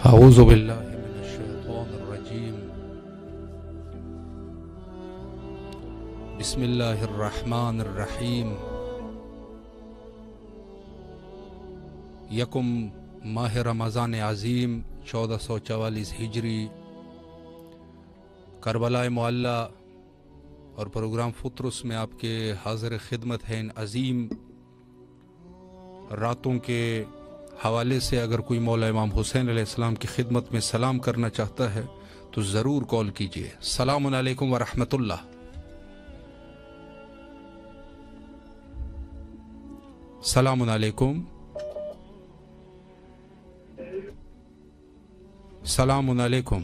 اعوذ باللہ من الشیطان الرجیم بسم اللہ الرحمن الرحیم یکم ماہ رمضان عظیم 1444 ہجری کربلا معلیٰ اور پروگرام فطرس میں آپ کے حاضر خدمت ہیں ان عظیم راتوں کے حوالے سے اگر کوئی مولا امام حسین علیہ السلام کی خدمت میں سلام کرنا چاہتا ہے تو ضرور کال کیجئے۔ السلام علیکم ورحمۃ اللہ۔ السلام علیکم۔ السلام علیکم۔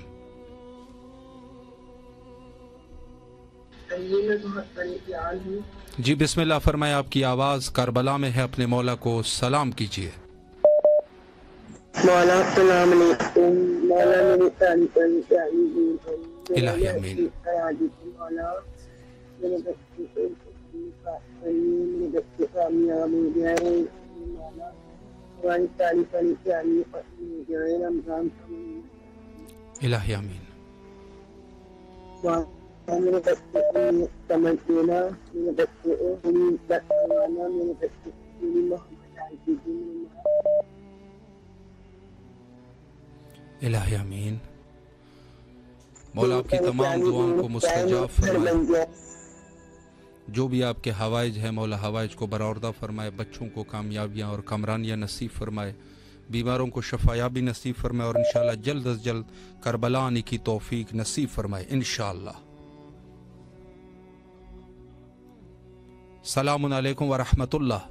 جی بسم اللہ فرمائے، آپ کی آواز کربلا میں ہے، اپنے مولا کو سلام کیجئے۔ مولا السلام علیکم، مولا میرے الہی امین۔ مولا میرے بچے میرے بچے کامیاب ہو جائے، مولا ہماری تعریف علی پیاری ختم ہو جائے، رمضان الہی امین۔ میرے بچے کو سمجھ دینا، میرے بچے کو بتانا، میرے بچے کو محبت ڈال دیجیے۔ الہی امین۔ مولا آپ کی تمام دعاؤں کو مستجاب فرمائے، جو بھی آپ کے حوائج ہیں مولا حوائج کو برآوردہ فرمائے، بچوں کو کامیابیاں اور کامرانیاں نصیب فرمائے، بیماروں کو شفایابی نصیب فرمائے، اور انشاءاللہ جلد از جلد کربلا آنے کی توفیق نصیب فرمائے انشاءاللہ۔ السلام علیکم ورحمۃ اللہ۔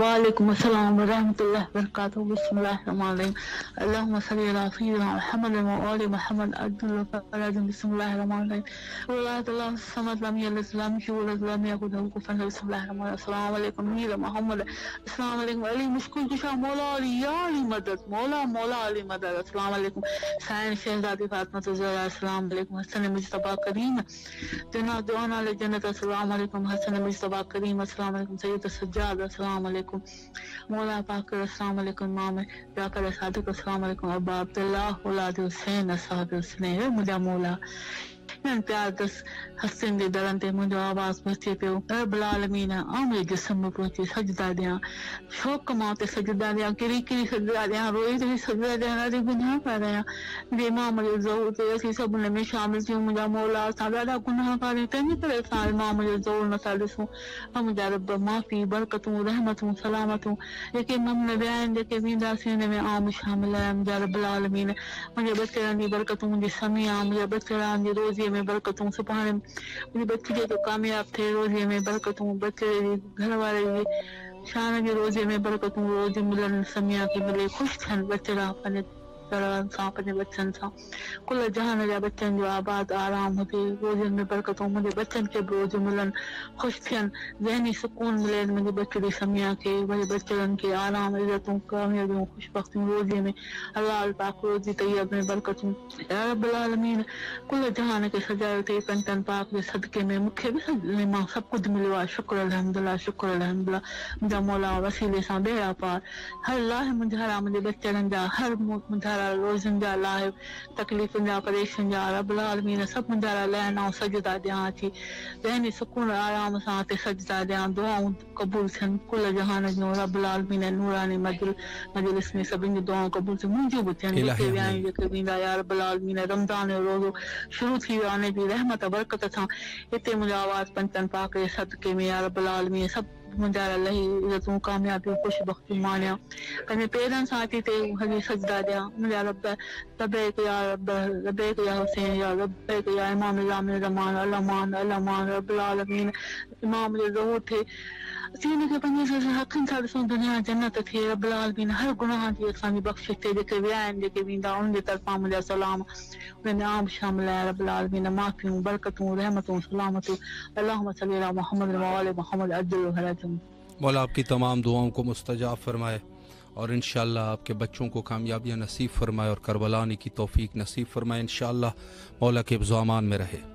وعلیکم السلام ورحمۃ اللہ وبرکاتہ۔ بسم اللہ الرحمن الرحیم۔ اللہم صلی علی سیدنا محمد وآل محمد عجل فرج۔ بسم اللہ الرحمن الرحیم۔ ولایت اللہ الصمد لم یلد ولم یولد ولم یکن له کفوا احد۔ بسم اللہ الرحمن الرحیم۔ السلام علیکم میر محمد، السلام علیکم علی مشکل کشا، مولا علی یا علی مدد، مولا علی مدد۔ السلام علیکم سائن شہزادی فاطمہ الزہرا، السلام علیکم حسن مجتبیٰ کریم جنات دعانا علی جنت، السلام علیکم حسن مجتبیٰ کریم، السلام علیکم سید السجاد، السلام علیکم مولا پاک، السلام علیکم امام جعفر صادق، السلام علیکم ابا عبداللہ اولاد حسین اصحاب حسین۔ مجھا مولا ان پیار دس حسن دے درن تے مجھو آواز پہنچے پیو، رب العالمین آمے جسم میں پہنچے سجدہ دیاں، شوق کماتے سجدہ دیاں، کری کری سجدہ دیاں، روئی تے سجدہ دیاں، نادی گناہ کر دیاں، دے امام علی ظہور تے اسی سب نے میں شامل تھی۔ مجھا مولا سادہ گناہ کاری تینی پر احسان امام علی ظہور نہ سالسوں، مجھا رب معافی برکتوں رحمتوں سلامتوں لیکن مم نے بیان دے کے ویندا سینے میں عام شامل ہے۔ مجھا رب العالمین مجھے بچے رہنی برکتوں، مجھے سمیع مجھے بچے رہنی روزی میں برکتوں، سبحان مجھے بچے جو کامیاب تھے روزی میں برکتوں، بچے گھر والے شان کے روزے میں برکتوں، روزی ملن سمیع کے ملے خوش تھن بچے رہا پنے سان پنے بچن سان کل جہان جا بچن جو آباد آرام ہوتے، روزن میں برکتوں، مجھے بچن کے روز ملن خوش تھن، ذہنی سکون ملے مجھے بچے سمیع کے، مجھے بچن کے آرام عزتوں کامیابیوں خوش بختوں روزے میں، اللہ پاک روزی طیب میں برکتوں یا رب العالمین کل جہان کے سجائے تے پنتن پاک دے صدقے میں مکھے بھی ماں سب کچھ ملو ہے، شکر الحمدللہ شکر الحمدللہ۔ مجھا مولا وسیلے سان بیڑا پار ہر لاہ مجھارا مجھے بچن جا، ہر مجھارا روزن جا لاہ تکلیفن جا پریشن جا، رب العالمین سب مجھارا لہنا سجدہ دیاں تھی، ذہنی سکون آرام سان تے سجدہ دیاں، دعاؤں قبول تھن کل جہان جو رب العالمین نورانی مجلس میں سبن جی دعاؤں قبول تھن، مجھے بچن جتے ویائیں جتے ویندا یا رب العالمین رمضان روزو شروع تھی آنے بھی رحمت برکت تھا اتنے مجھے آواز پنچن پاک صدقے میں یا رب العالمین سب مجھے اللہ عزتوں کامیابی خوش بختی مانیا پہنے پیرن ساتھی تے حجی سجدہ دیا، مجھے رب لبیک یا رب لبیک یا حسین یا لبیک یا امام اللہ زمان اللہ رب العالمین امام ظہور تھے سینے کے پنجے سے حقن سارسوں دنیا جنت تھی، رب العالمین ہر گناہ تھی اسانی بخشش تھے جے کے ویائن جے کے ویندا ان دے طرفاں مجھے سلام انہیں عام شامل ہے، رب العالمین معافیوں برکتوں رحمتوں سلامتوں، اللہم صلی علی محمد وآل محمد عجل فرجہم۔ مولا آپ کی تمام دعاؤں کو مستجاب فرمائے اور انشاءاللہ آپ کے بچوں کو کامیابیاں نصیب فرمائے اور کربلا آنے کی توفیق نصیب فرمائے، انشاءاللہ مولا کے حفظ و امان میں رہے۔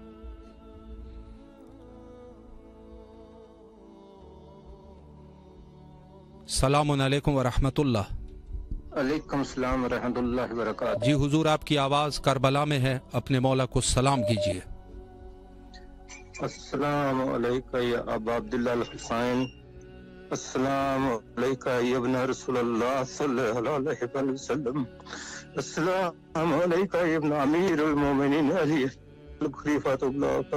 السلام علیکم ورحمۃ اللہ۔ علیکم السلام ورحمۃ اللہ وبرکاتہ. جی حضور آپ کی آواز کربلا میں ہے، اپنے مولا کو سلام کیجیے. السلام علیکم یا ابا عبداللہ الحسین، السلام علیکم یا ابن رسول اللہ صلی اللہ علیہ وسلم، السلام علیکم یا ابن امیر المومنین علی خلیفۃ اللہ،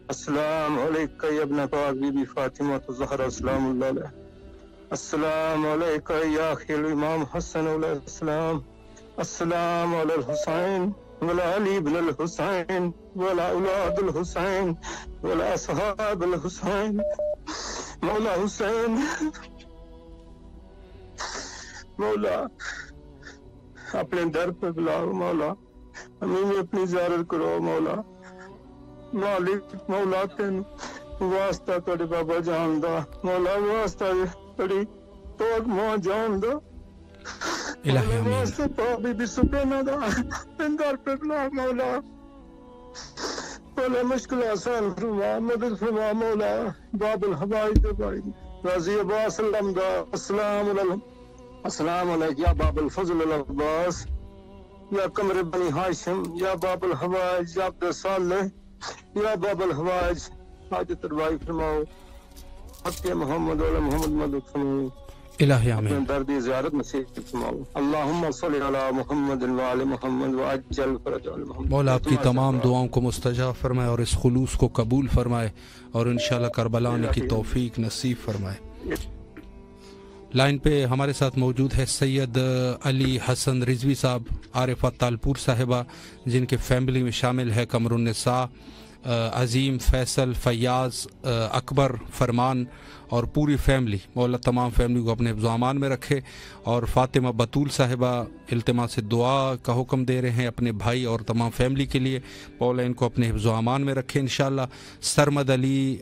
السلام علیکم یا ابن پاک بی بی فاطمہ الزہرا سلام اللہ علیہ، السلام علیکم یا اخی الامام حسن علیہ السلام، السلام علی الحسین ولا علی بن الحسین ولا اولاد الحسین ولا اصحاب الحسین. مولا حسین، مولا اپنے در پہ بلاؤ، مولا ہمیں اپنی زیارت کرو، مولا مالک مولا تین واسطہ تیرے بابا جان دا، مولا واسطہ تیری پاک ماں جان دا، الہی آمین. واسطہ پاک بی سبحانہ دا در پہ بلاؤ، مولا مولا مشکل آسان فرما، مدد فرما، مولا باب الحوائج دبائی رضی عباس اللہ دا، السلام علیکم، السلام علیکم یا باب الفضل العباس یا قمر بنی ہاشم یا باب الحوائج یا عبد صالح یا باب الحوائج حاجت روائی فرماؤ، حق محمد علی محمد مدد فرماؤ، الہی آمین. اپنے دردی زیارت نصیب فرماؤ. اللہم صلی علی محمد وآل محمد وعجل فرج آل محمد. مولا آپ کی تمام دعاؤں کو مستجاب فرمائے اور اس خلوص کو قبول فرمائے اور انشاءاللہ کربلا آنے کی توفیق نصیب فرمائے. لائن پہ ہمارے ساتھ موجود ہے سید علی حسن رضوی صاحب، عارفہ تالپور صاحبہ، جن کے فیملی میں شامل ہے قمر النساء، عظیم، فیصل، فیاض، اکبر، فرمان اور پوری فیملی. مولا تمام فیملی کو اپنے حفظ و امان میں رکھے. اور فاطمہ بطول صاحبہ التماس دعا کا حکم دے رہے ہیں اپنے بھائی اور تمام فیملی کے لیے، مولا ان کو اپنے حفظ و امان میں رکھے انشاءاللہ. سرمد علی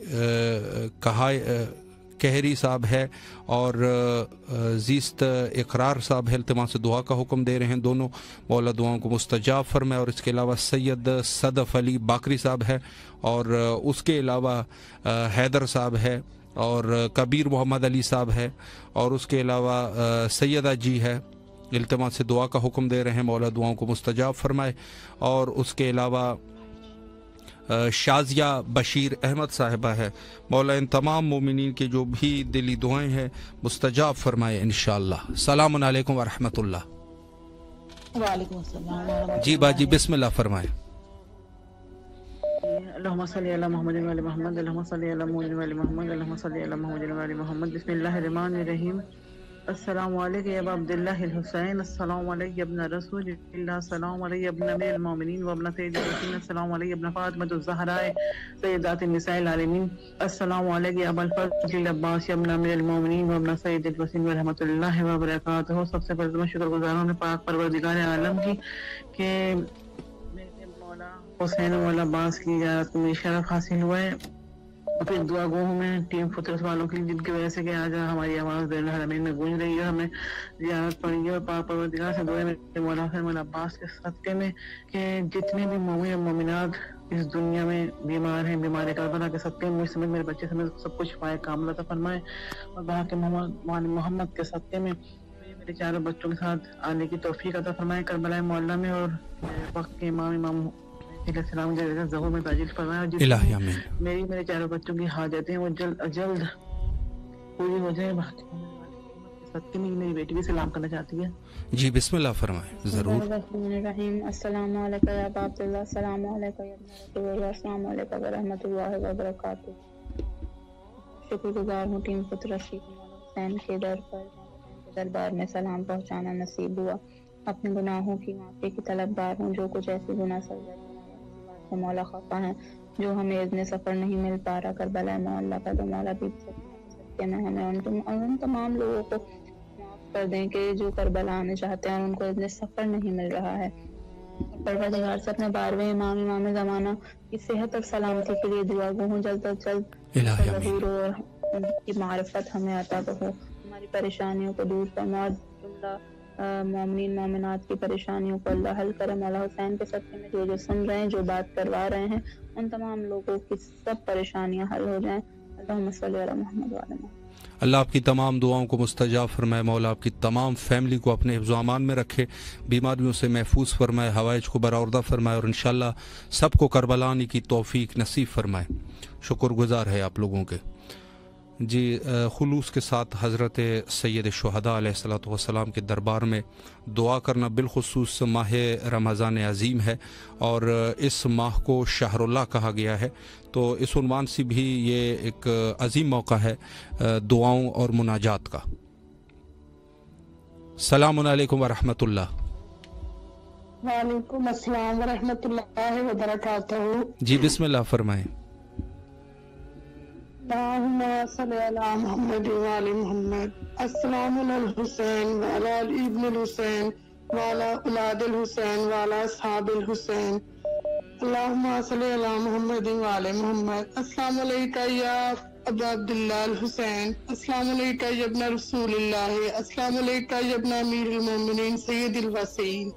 کہری صاحب ہے اور زیست اقرار صاحب ہے، التماس دعا کا حکم دے رہے ہیں دونوں، مولا دعاؤں کو مستجاب فرمائے. اور اس کے علاوہ سید صدف علی باقری صاحب ہے اور اس کے علاوہ حیدر صاحب ہے اور کبیر محمد علی صاحب ہے اور اس کے علاوہ سیدہ جی ہے، التماس دعا کا حکم دے رہے ہیں، مولا دعاؤں کو مستجاب فرمائے. اور اس کے علاوہ شازیہ بشیر احمد صاحبہ ہے، مولا ان تمام مومنین کے جو بھی دلی دعائیں ہیں مستجاب فرمائے انشاءاللہ. السلام علیکم ورحمۃ اللہ. وعلیکم السلام. جی باجی بسم اللہ فرمائیں. اللهم صل على محمد وعلى محمد، اللهم صل على محمد وعلى محمد، اللهم صل على محمد وعلى محمد. بسم الله الرحمن الرحیم. السلام علیکم یا ابا عبداللہ الحسین، السلام علیکم ابن رسول اللہ، السلام علیکم ابن امیر المومنین وابن سید الحسین، السلام علیکم ابن فاطمہ الزہرا سیدات النساء العالمین، السلام علیکم ابا الفضل العباس ابن امیر المومنین وابن سید الحسین ورحمۃ اللہ وبرکاتہ. سب سے پہلے میں شکر گزار ہوں پاک پروردگار عالم کی کہ میرے مولا حسین والا عباس کی زیارت میں شرف حاصل ہوا ہے. پھر دعا گو ہوں میں ٹیم فطرت والوں کی، جن کی وجہ سے کہ آج ہماری آواز بین الحرمین میں گونج رہی ہے، ہمیں زیارت پڑی ہے. اور پاک پروردگار سے دعا میرے مولا حسین والا عباس کے صدقے میں کہ جتنے بھی مومن و مومنات اس دنیا میں بیمار ہیں، بیمار کربلا کے صدقے میں مجھ سمیت میرے بچے سمیت سب کچھ شفائے کاملہ عطا فرمائے. اور وہاں کے محمد کے صدقے میں میرے چاروں بچوں کے ساتھ آنے کی توفیق عطا فرمائے کربلا معلیٰ میں. اور وقت کے امام السلام ظہور میں تاجل فرمائے. الہی آمین. میرے چاروں بچوں کی حاجتیں وہ جلد از جلد پوری ہو جائے. صدقے میں میری بیٹی بھی سلام کرنا چاہتی ہے. جی بسم اللہ فرمائیں. ضرور. السلام علیکم یا ابا عبداللہ، السلام علیکم یا ابن رسول اللہ، السلام علیکم ورحمۃ اللہ وبرکاتہ. شکر گزار ہوں ٹیم فطرت شیخ حسین کے در پر دربار میں سلام پہنچانا نصیب ہوا. اپنے گناہوں کی معافی کی طلبگار ہوں. جو کچھ ایسی گناہ سرزد سے مولا خفا ہیں، جو ہمیں اذن سفر نہیں مل پا رہا کربلا معلیٰ کا، تو مولا بھی سکتے میں ہمیں ان تمام لوگوں کو معاف کر دیں کہ جو کربلا آنے چاہتے ہیں اور ان کو اذن سفر نہیں مل رہا ہے. پروردگار سے اپنے 12ویں امام زمانہ کی صحت اور سلامتی کے لیے دعا گو ہوں. جلد از جلد ظہور اور ان کی معرفت ہمیں عطا ہو، ہماری پریشانیوں کو دور فرما، جملہ مومنین مومنات کی پریشانیوں کو اللہ حل کرے. مولا حسین کے صدقے میں جو سن رہے ہیں، جو بات کروا رہے ہیں، ان تمام لوگوں کی سب پریشانیاں حل ہو جائیں. اللہم صلی علی محمد وعلی محمد. اللہ آپ کی تمام دعاؤں کو مستجاب فرمائے، مولا آپ کی تمام فیملی کو اپنے حفظ و امان میں رکھے، بیماریوں سے محفوظ فرمائے، حوائج کو برآوردہ فرمائے، اور انشاءاللہ سب کو کربلا آنے کی توفیق نصیب فرمائے۔ شکر گزار ہے آپ لوگوں کے۔ جی خلوص کے ساتھ حضرت سید الشہداء علیہ الصلوۃ والسلام کے دربار میں دعا کرنا، بالخصوص ماہ رمضان عظیم ہے اور اس ماہ کو شہر اللہ کہا گیا ہے، تو اس عنوان سے بھی یہ ایک عظیم موقع ہے دعاؤں اور مناجات کا۔ السلام علیکم ورحمۃ اللہ۔ وعلیکم السلام ورحمۃ اللہ وبرکاتہ۔ جی بسم اللہ فرمائیں۔ اللہم صلی علی محمد وعلی محمد۔ السلام علی الحسین وعلی علی ابن الحسین وعلی اولاد الحسین وعلی اصحاب الحسین۔ اللہم صلی علی محمد وعلی محمد۔ السلام علیکہ یا ابا عبداللہ الحسین، السلام علیکہ یا ابن رسول اللہ، السلام علیکہ یا ابن امیر المومنین سید الوسیین،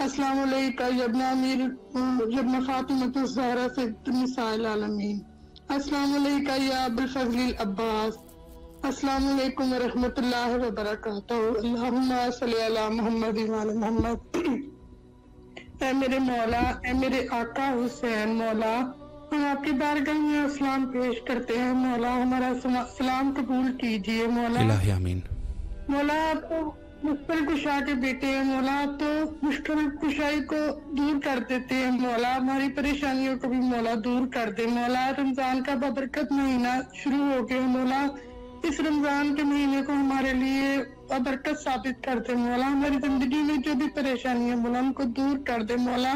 السلام علیکہ یا ابن فاطمۃ الزہرا سید النساء العالمین، السلام علیکم یا ابو الفضل العباس، السلام علیکم ورحمۃ اللہ وبرکاتہ۔ اللہم صلی علی محمد وعلی محمد۔ اے میرے مولا، اے میرے آقا حسین، مولا ہم آپ کی بارگاہ میں سلام پیش کرتے ہیں، مولا ہمارا سلام قبول کیجیے، مولا الہی آمین۔ مولا آپ تو مشکل کشا کے بیٹے ہیں، مولا آپ تو مشکل کشائی کو دور کر دیتے ہیں، مولا ہماری پریشانیوں کو بھی مولا دور کر دے، مولا رمضان کا بابرکت مہینہ شروع ہو گیا، مولا اس رمضان کے مہینے کو ہمارے لیے بابرکت ثابت کر دے، مولا ہماری زندگی میں جو بھی پریشانیاں مولا ان کو دور کر دے، مولا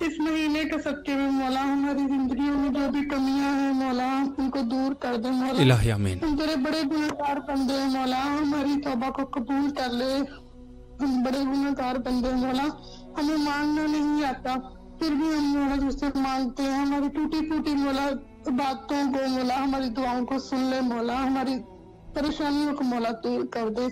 اس مہینے کے صدقے میں مولا ہماری زندگیوں میں جو بھی کمیاں ہیں مولا ان کو دور کر دے، مولا الہی آمین۔ ہم تیرے بڑے گنہگار بندے ہیں، مولا ہماری توبہ کو قبول کر لے، ہم بڑے گنہگار بندے ہیں، مولا ہمیں مانگنا نہیں آتا پھر بھی ہم مولا تجھ سے مانگتے ہیں، ہماری ٹوٹی پھوٹی مولا باتوں کو مولا ہماری دعاؤں کو سن لے، مولا ہماری پریشانیوں کو مولا دور کر دے،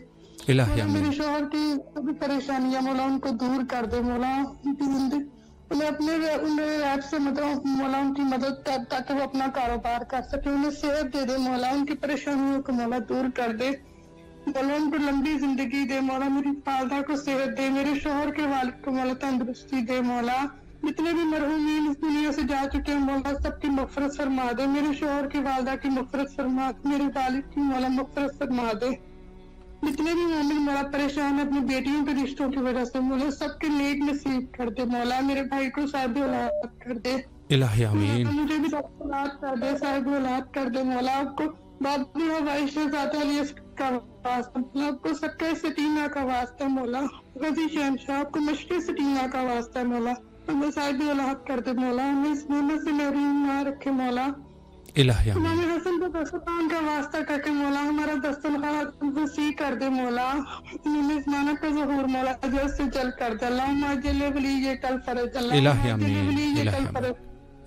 الہی مولا آمین۔ میرے شوہر کی سبھی پریشانیاں مولا ان کو دور کر دے، مولا ان کی زندگی انہیں اپنے ایپ سے مطلب مولا ان کی مدد کر تاکہ وہ اپنا کاروبار کر سکے، انہیں صحت دے دے مولا، ان کی پریشانیوں کو مولا دور کر دے، مولا ان کو لمبی زندگی دے، مولا میری والدہ کو صحت دے، میرے شوہر کے والد کو مولا تندرستی دے، مولا جتنے بھی مرحومین اس دنیا سے جا چکے ہیں مولا سب کی مغفرت فرما دے، میرے شوہر کی والدہ کی مغفرت فرما دے، میرے والد کی مولا مغفرت فرما دے، جتنے بھی مومن مولا پریشان اپنی بیٹیوں کے رشتوں کی وجہ سے مولا سب کے نیک نصیب کر دے، مولا میرے بھائی کو صاحب اولاد کر دے، الہی آمین۔ مجھے بھی اولاد کر دے، صاحب اولاد کر دے، مولا آپ کو باب ہوائی شہزادہ علی کا واسطہ، مولا آپ کو سکہ سکینہ کا واسطہ، مولا غازی شہنشاہ آپ کو مشق سکینہ کا واسطہ، مولا ہمیں صاحب اولاد کر دے، مولا ہمیں اس نعمت سے محروم نہ رکھے، مولا الہی آمین۔ امام حسن کو دستان کا واسطہ کر کے مولا ہمارا دسترخوان وسیع کر دے، مولا امام عثمانہ کا ظہور مولا جلد سے جلد کر دے، اللہم اجل ولی کل فرج، الہی اللہم اجل آمین۔ ولی الہی کل آمین۔ فرج،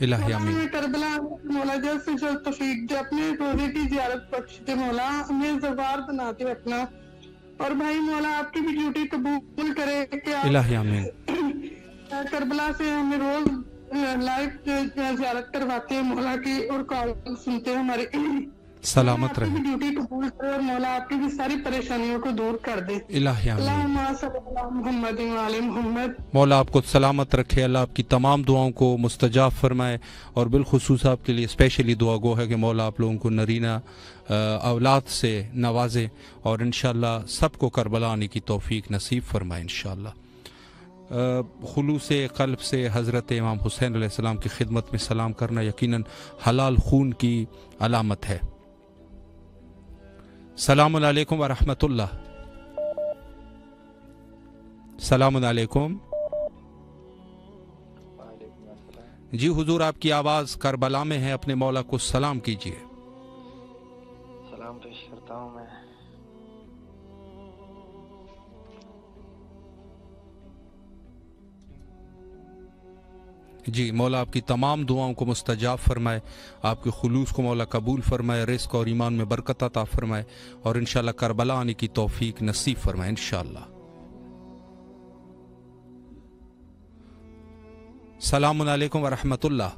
الہی مولا آمین۔ ہمیں کربلا مولا جلد سے جلد توفیق دے، اپنے روزے کی زیارت بخش دے، مولا ہمیں زوار بنا دے اپنا، اور بھائی مولا آپ کی بھی ڈیوٹی قبول کرے کہ الہی آمین۔ آپ کربلا سے ہمیں روز لائف زیارت کرواتے ہیں مولا کی، اور کال سنتے ہیں ہماری، سلامت آپ کی رہے۔ بھی ڈیوٹی قبول کرے اور مولا آپ کی بھی ساری پریشانیوں کو دور کر دے، الہی آمین۔ اللہم صلی علی محمد وعلی محمد۔ مولا آپ کو سلامت رکھے، اللہ آپ کی تمام دعاؤں کو مستجاب فرمائے، اور بالخصوص آپ کے لیے اسپیشلی دعا گو ہے کہ مولا آپ لوگوں کو نرینہ اولاد سے نوازے، اور انشاءاللہ سب کو کربلا آنے کی توفیق نصیب فرمائے انشاءاللہ۔ خلوص قلب سے حضرت امام حسین علیہ السلام کی خدمت میں سلام کرنا یقیناً حلال خون کی علامت ہے۔ السلام علیکم ورحمۃ اللہ۔ السلام علیکم۔ جی حضور آپ کی آواز کربلا میں ہے، اپنے مولا کو سلام کیجیے۔ سلام پیش کرتا ہوں میں۔ جی مولا آپ کی تمام دعاؤں کو مستجاب فرمائے، آپ کے خلوص کو مولا قبول فرمائے، رزق اور ایمان میں برکت عطا فرمائے، اور انشاءاللہ کربلا آنے کی توفیق نصیب فرمائے انشاءاللہ۔ السلام علیکم ورحمۃ اللہ۔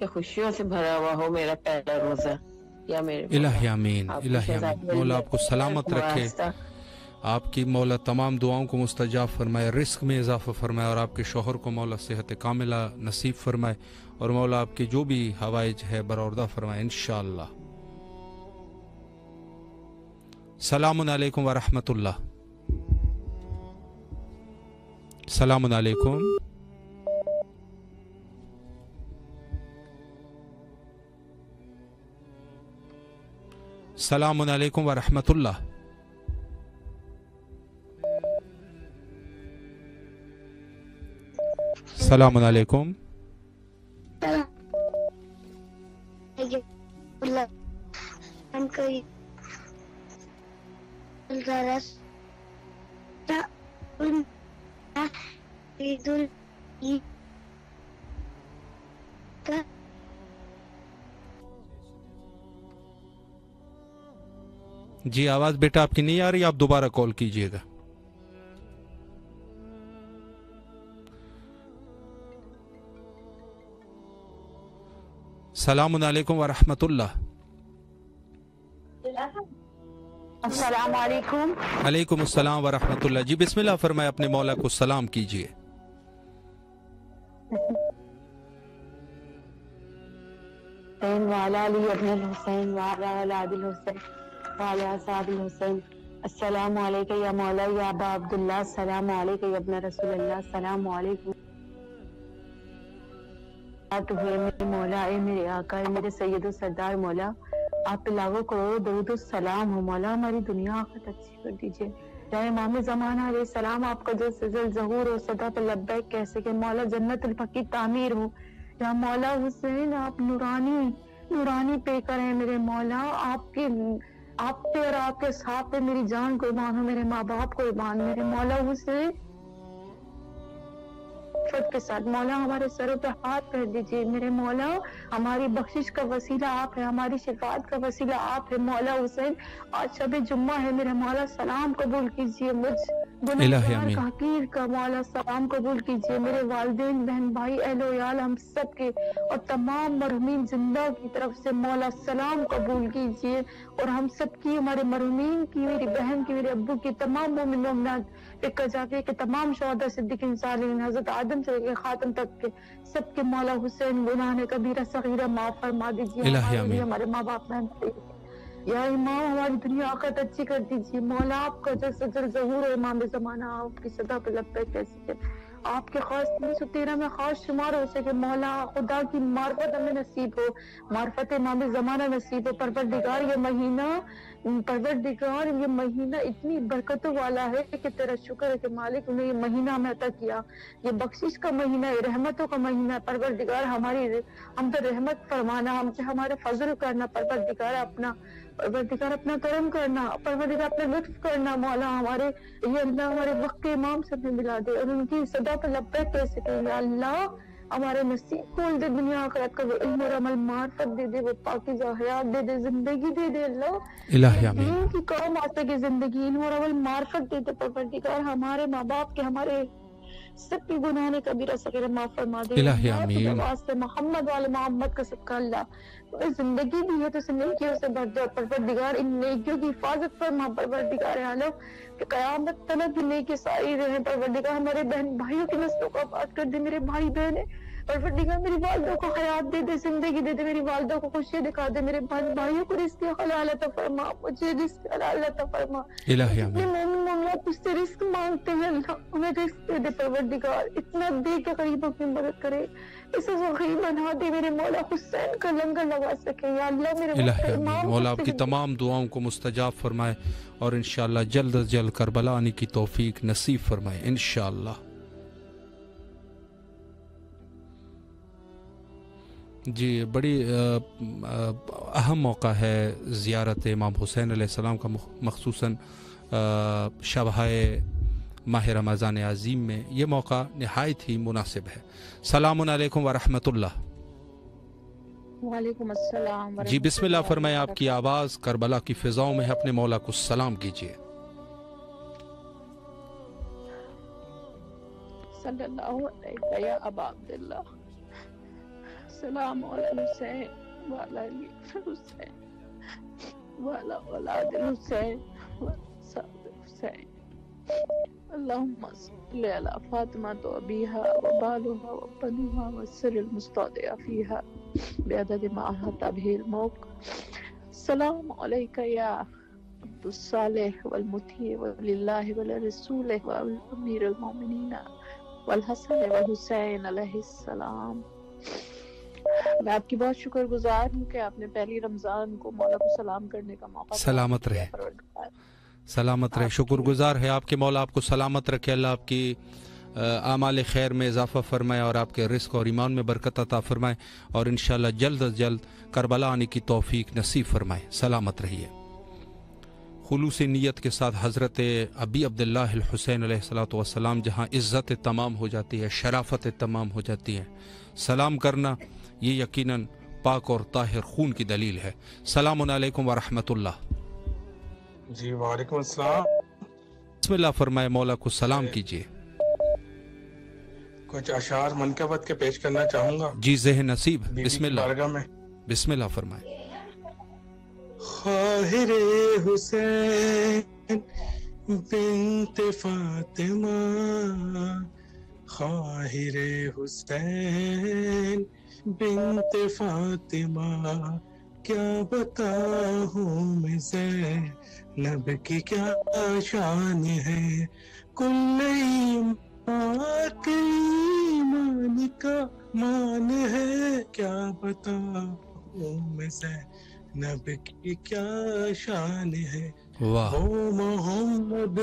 کہ خوشیوں سے بھرا ہوا ہو میرا پہلا روزہ یا میرے الہی آمین، الہی آمین۔ مولا آپ کو سلامت رکھے، آپ کی مولا تمام دعاؤں کو مستجاب فرمائے، رزق میں اضافہ فرمائے، اور آپ کے شوہر کو مولا صحت کاملہ نصیب فرمائے، اور مولا آپ کی جو بھی حوائج ہے برآوردہ فرمائے انشاءاللہ۔ السلام علیکم ورحمۃ اللہ۔ السلام علیکم۔ السلام علیکم ورحمۃ اللہ۔ السلام علیکم۔ جی آواز بیٹا آپ کی نہیں آ رہی، آپ دوبارہ کال کیجئے گا۔ السلام علیکم ورحمۃ اللہ۔ السلام علیکم۔ علیکم السلام ورحمۃ اللہ۔ جی بسم اللہ فرمائے، اپنے مولا کو سلام کیجئے۔ حسین والا علی ابن الحسین والا اولاد الحسین والا اصحاب الحسین، السلام علیکم یا مولا یا ابا عبداللہ، السلام علیکم یا ابن رسول اللہ، السلام علیکم میرے مولا، اے میرے آقا، اے میرے سید و سردار مولا، آپ پہ لاکھوں کروڑوں درود و سلام ہو مولا، ہماری دنیا آخرت اچھی کر دیجئے۔ یا امام زمانہ علیہ السلام آپ کا جو سزل ظہور ہو، صدا پہ لبیک کہہ سکے مولا، جنت الفقی تعمیر ہو۔ یا مولا حسین آپ نورانی پہ کریں میرے مولا، آپ پہ اور آپ کے ساتھ پہ میری جان قربان ہو، میرے ماں باپ قربان، میرے مولا حسین کے ساتھ مولا ہمارے سروں پہ ہاتھ پھیر دیجیے میرے مولا، ہماری بخشش کا وسیلہ آپ ہے، ہماری شفاعت کا وسیلہ آپ ہے مولا حسین۔ آج شب جمعہ ہے میرے مولا، سلام قبول کیجیے مجھ گنہگار کا حقیر کا مولا، سلام قبول کیجیے میرے والدین بہن بھائی اہل و عیال ہم سب کے اور تمام مرحومین زندہ کی طرف سے مولا سلام قبول کیجیے، اور ہم سب کی، ہمارے مرحومین کی، میری بہن کی، میرے ابو کی، تمام مومن مومنات ایک جاگے کے تمام شہداء صدیقین صالحین، حضرت آدم سے لے کے خاتم تک کے سب کے مولا حسین گناہ کبیرہ صغیرہ معاف فرما دیجیے، ہمارے ماں باپ بہن بھائی، یا امام ہماری دنیا آخرت اچھی کر دیجیے مولا، آپ کا جل سجل ظہور ہے امام زمانہ، آپ کی صدا پہ لبیک کہہ سکے، آپ کے خاص 313 میں خاص شمار ہو سکے مولا، خدا کی معرفت ہمیں نصیب ہو، معرفت امام زمانہ نصیب ہو، پروردگار یہ مہینہ اتنی برکتوں والا ہے کہ تیرا شکر ہے کہ مالک نے یہ مہینہ ہمیں عطا کیا، یہ بخشش کا مہینہ ہے، رحمتوں کا مہینہ ہے، پروردگار ہم پر رحمت فرمانا، ہم سے ہمارے فضل کرنا، پروردگار اپنا کرم کرنا، پروردگار اپنا لطف کرنا مولا، ہمارے یہ اللہ ہمارے وقت کے امام سے بھی ملا دے اور ان کی صدا پہ لبیک کہہ سکیں گے، اللہ ہمارے نصیب کھول دے، دنیا آخرت کا وہ علم اور عمل معرفت دے دے، وہ پاکیزہ حیات دے دے، زندگی دے دے اللہ، دین کی کام آ سکے زندگی، علم اور عمل معرفت دے دے پروردگار، ہمارے ماں باپ کے، ہمارے سب کی گناہ کبیرہ صغیرہ معاف فرما دے، الہی آمین۔ واسطے محمد والے محمد کا صدقہ اللہ، زندگی بھی ہے تو اس نیکیوں سے بھر دے، پروردگار ان نیکیوں کی حفاظت فرما پروردگار عالم، کہ قیامت تلک کی نیکی ساری رہے پروردگار، ہمارے بہن بھائیوں کی نسلوں کو آباد کر دے، میرے بھائی بہن پروردگار میری والدوں کو حیات دے دے، زندگی دے دے، میری والدوں کو خوشیاں دکھا دے، میرے بہن بھائیوں کو رزق حلال عطا فرما، مجھے رزق حلال عطا فرما، الہی آمین۔ مومن مومنات تجھ سے رزق مانگتے ہیں اللہ، ہمیں رزق دے دے پروردگار، اتنا دے کے غریبوں کی مدد کرے، اسے سخی بنا دے، میرے مولا حسین کا لنگر لگا سکے یا اللہ، میرے الہی آمین۔ مولا آپ کی تمام دعاؤں کو مستجاب فرمائے اور انشاءاللہ جلد از جلد کربلا آنے کی توفیق نصیب فرمائے انشاءاللہ۔ جی بڑی اہم موقع ہے زیارت امام حسین علیہ السلام کا، مخصوصاً شبہائے ماہ رمضان عظیم میں یہ موقع نہایت ہی مناسب ہے۔ السلام علیکم ورحمۃ اللہ۔ وعلیکم السلام۔ جی بسم اللہ فرمائے، آپ کی آواز کربلا کی فضاؤں میں ہے، اپنے مولا کو سلام کیجیے۔ صلی اللہ علیہ یا ابا عبداللہ، السلام علی الحسین وعلی علی الحسین وعلی اولاد الحسین وعلی صحاب الحسین اللهم صل على فاطمة وأبيها وبالها وبنوها والسر المستودع فيها بعدد ما أحاط به الموت. السلام عليك يا عبد الصالح والمطيع ولله ولرسوله وأمير المؤمنين والحسن والحسین علیہ السلام. میں آپ کی بہت شکر گزار ہوں کہ آپ نے پہلی رمضان کو مولا کو سلام کرنے کا موقع سلامت رہے، سلامت رہے. شکر گزار ہے آپ کے مولا آپ کو سلامت رکھے، اللہ آپ کی اعمال خیر میں اضافہ فرمائے اور آپ کے رزق اور ایمان میں برکت عطا فرمائے اور انشاءاللہ جلد از جلد کربلا آنے کی توفیق نصیب فرمائے. سلامت رہیے. خلوص نیت کے ساتھ حضرت ابی عبداللہ الحسین علیہ السلام جہاں عزت تمام ہو جاتی ہے، شرافت تمام ہو جاتی ہے، سلام کرنا یہ یقیناً پاک اور طاہر خون کی دلیل ہے. السلام علیکم ورحمۃ اللہ. جی وعلیکم السلام. بسم اللہ فرمائے، مولا کو سلام کیجیے. کچھ اشعار منقبت کے پیش کرنا چاہوں گا. جی ذہن نصیب. بسم اللہ. میں بسم اللہ فرمائے. خواہر حسین بنت فاطمہ، خواہر حسین بنت فاطمہ، کیا بتاؤں میں زینب کی کیا شان ہے، کل ایمان کا مان ہے، کیا بتاؤں میں زینب کی کیا شان ہے. وہ محمد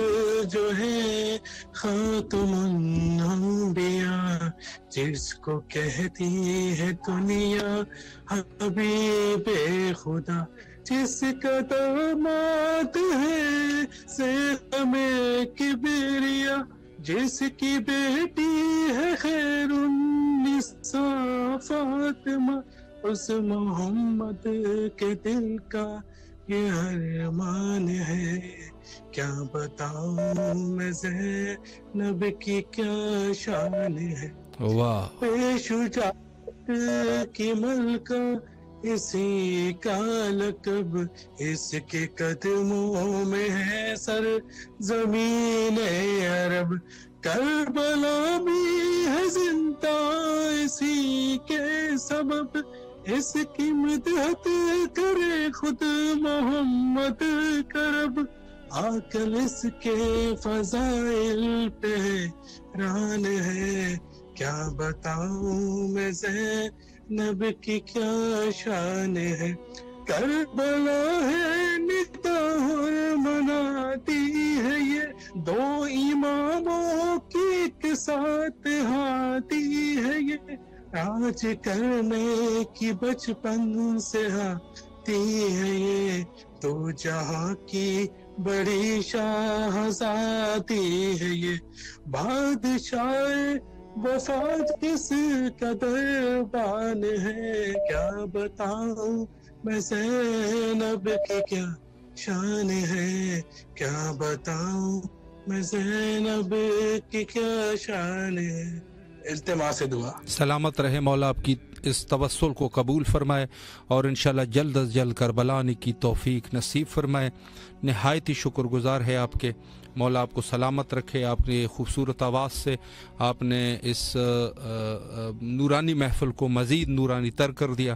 جو ہے خاتم الانبیاء، جس کو کہتی ہے دنیا حبیب خدا، جس کا داماد ہے زینب کبریا، جس کی بیٹی ہے خیر النساء فاطمہ، اس محمد کے دل کا یہ ارمان ہے، کیا بتاؤں میں زینب کی کیا شان ہے. بے شجاعت کی ملکہ اسی کا لقب، اس کے قدموں میں ہے سر زمین عرب، کربلا بھی ہے زندہ اسی کے سبب، اس کی مدحت کرے خود محمد کرب، عقل اس کے فضائل پہ حیران ہے، کیا بتاؤں میں زینب کی کیا شان ہے. کربلا ہے نتاور مناتی ہے یہ، دو اماموں کی ایک ساتھ ہاتھی ہے یہ، راج کرنے کی بچپن سے آتی ہے یہ، تو جہاں کی بڑی شاہزادی ہے یہ، بادشاہ وفات کس قدر بان ہے، کیا بتاؤں میں زینب کی کیا شان ہے، کیا بتاؤں میں زینب کی کیا شان ہے. التماس دعا. سلامت رہے، مولا آپ کی اس توسل کو قبول فرمائے اور انشاءاللہ جلد از جلد کربلا آنے کی توفیق نصیب فرمائے. نہایت ہی شکر گزار ہے آپ کے، مولا آپ کو سلامت رکھے. آپ نے خوبصورت آواز سے آپ نے اس نورانی محفل کو مزید نورانی تر کر دیا.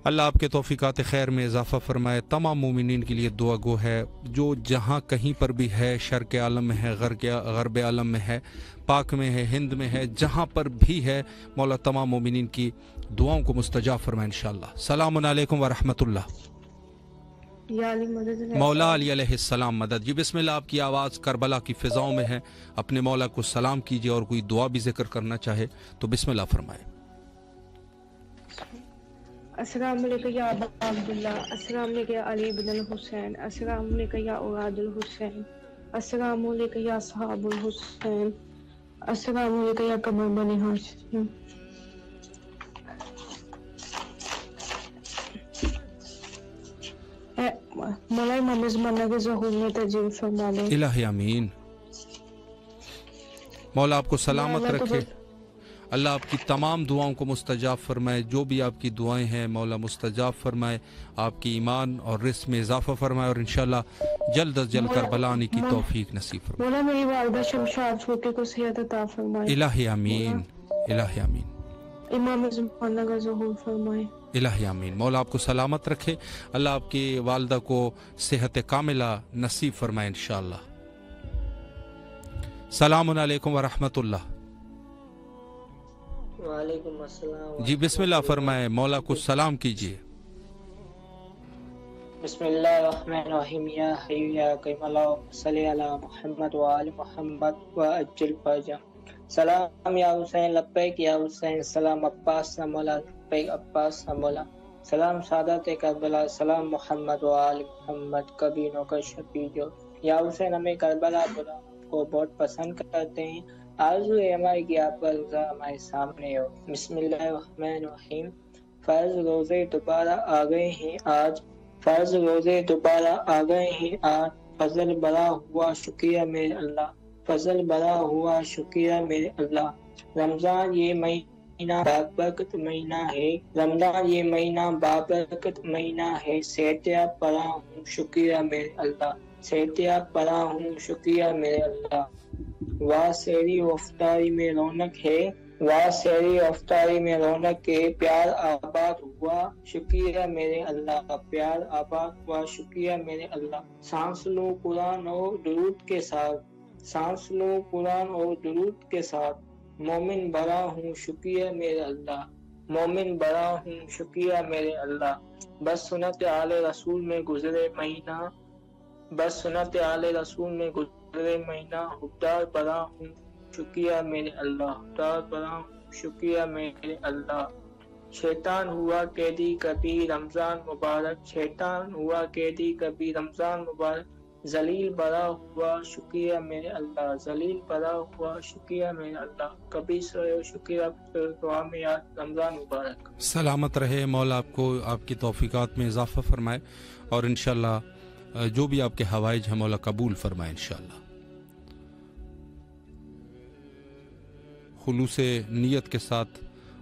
اللہ آپ کے توفیقات خیر میں اضافہ فرمائے. تمام مومنین کے لیے دعا گو ہے جو جہاں کہیں پر بھی ہے، شرق عالم میں ہے، غرب عالم میں ہے، پاک میں ہے، ہند میں ہے، جہاں پر بھی ہے، مولا تمام مومنین کی دعاؤں کو مستجاب فرمائے انشاءاللہ. السلام علیکم ورحمۃ اللہ. مولا علی علیہ السلام مدد. جی بسم اللہ. آپ کی آواز کربلا کی فضاؤں میں ہے، اپنے مولا کو سلام کیجیے اور کوئی دعا بھی ذکر کرنا چاہے تو بسم اللہ فرمائے. السلام علیکم یا ابا عبداللہ، السلام علیکم یا علی بن الحسین، السلام علیکم یا اولاد الحسین، السلام علیکم یا صحاب الحسین، السلام علیکم یا قمر بن حسین. مولا امام زمانہ کے ظہور میں تجلیل فرما لیں. الہی امین. مولا آپ کو سلامت رکھے، اللہ آپ کی تمام دعاؤں کو مستجاب فرمائے، جو بھی آپ کی دعائیں ہیں مولا مستجاب فرمائے، آپ کی ایمان اور رزق میں اضافہ فرمائے، اور انشاءاللہ جلد از جلد کربلا آنے کی توفیق نصیب فرمائے۔ مولا میری والدہ شمشاد چھوٹے کو صحت عطا فرمائے، الہی آمین، الہی آمین، امام زمانہ کا ظہور فرمائے، الہی آمین۔ مولا آپ کو سلامت رکھے، اللہ آپ کی والدہ کو صحت کاملہ نصیب فرمائے انشاءاللہ۔ السلام علیکم ورحمۃ اللہ۔ وعلیکم السلام۔ جی بسم اللہ فرمائے، مولا کو سلام کیجیے۔ بسم اللہ الرحمن الرحیم، یا حی یا قیوم اللہم صلی علی محمد وآل محمد وعجل فرجہ۔ سلام یا حسین لبیک یا حسین، سلام عباس مولا لبیک عباس مولا، سلام سعادت کربلا، سلام محمد وآل محمد، کبھی نوکر شفیع جو۔ یا حسین ہمیں کربلا بلا کو بہت پسند کرتے ہیں، آرزو ہے ہماری کہ آپ کا روزہ ہمارے سامنے ہو۔ بسم اللہ الرحمن الرحیم۔ فرض روزے دوبارہ آ گئے ہیں آج، فرض روزے دوبارہ آ گئے ہیں آج، فضل بڑا ہوا شکریہ میرے اللہ، فضل بڑا ہوا شکریہ میرے اللہ۔ رمضان یہ مہینہ بابرکت مہینہ ہے، رمضان یہ مہینہ بابرکت مہینہ ہے، صحتیاب پڑا ہوں شکریہ میرے اللہ، صحتیاب پڑا ہوں شکریہ میرے اللہ۔ واہ سحری و افطاری میں رونق ہے، واہ سحری و افطاری میں رونق ہے، پیار آباد ہوا شکریہ میرے اللہ، پیار آباد ہوا شکریہ میرے اللہ۔ سانس لو قرآن اور درود کے ساتھ، سانس لو قرآن اور درود کے ساتھ، مومن بڑا ہوں شکریہ میرے اللہ، مومن بڑا ہوں شکریہ میرے اللہ۔ بس سنت آل رسول میں گزرے مہینہ، بس سنت آل رسول میں گزرے مہینہ، حقدار بڑا ہوں شکریہ میرے اللہ، حقدار بڑا ہوں شکریہ میرے اللہ۔ شیطان ہوا قیدی کبھی رمضان مبارک، شیطان ہوا قیدی کبھی رمضان مبارک، ذلیل بڑا ہوا شکریہ میرے اللہ، ذلیل بڑا ہوا شکریہ میرے اللہ۔ کبھی سوئے شکریہ دعا میں یاد، رمضان مبارک۔ سلامت رہے، مولا آپ کو آپ کی توفیقات میں اضافہ فرمائے، اور انشاءاللہ جو بھی آپ کے حوائج ہیں مولا قبول فرمائے انشاءاللہ۔ خلوص نیت کے ساتھ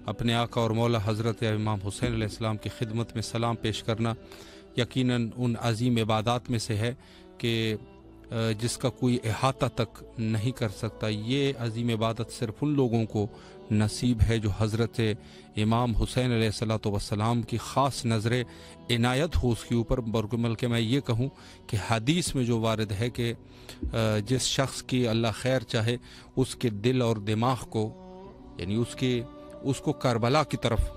اپنے آقا اور مولا حضرت امام حسین علیہ السلام کی خدمت میں سلام پیش کرنا یقیناً ان عظیم عبادات میں سے ہے کہ جس کا کوئی احاطہ تک نہیں کر سکتا۔ یہ عظیم عبادت صرف ان لوگوں کو نصیب ہے جو حضرت امام حسین علیہ الصلوۃ والسلام کی خاص نظر عنایت ہو اس کے اوپر۔ بلکہ میں یہ کہوں کہ حدیث میں جو وارد ہے کہ جس شخص کی اللہ خیر چاہے اس کے دل اور دماغ کو، یعنی اس کو کربلا کی طرف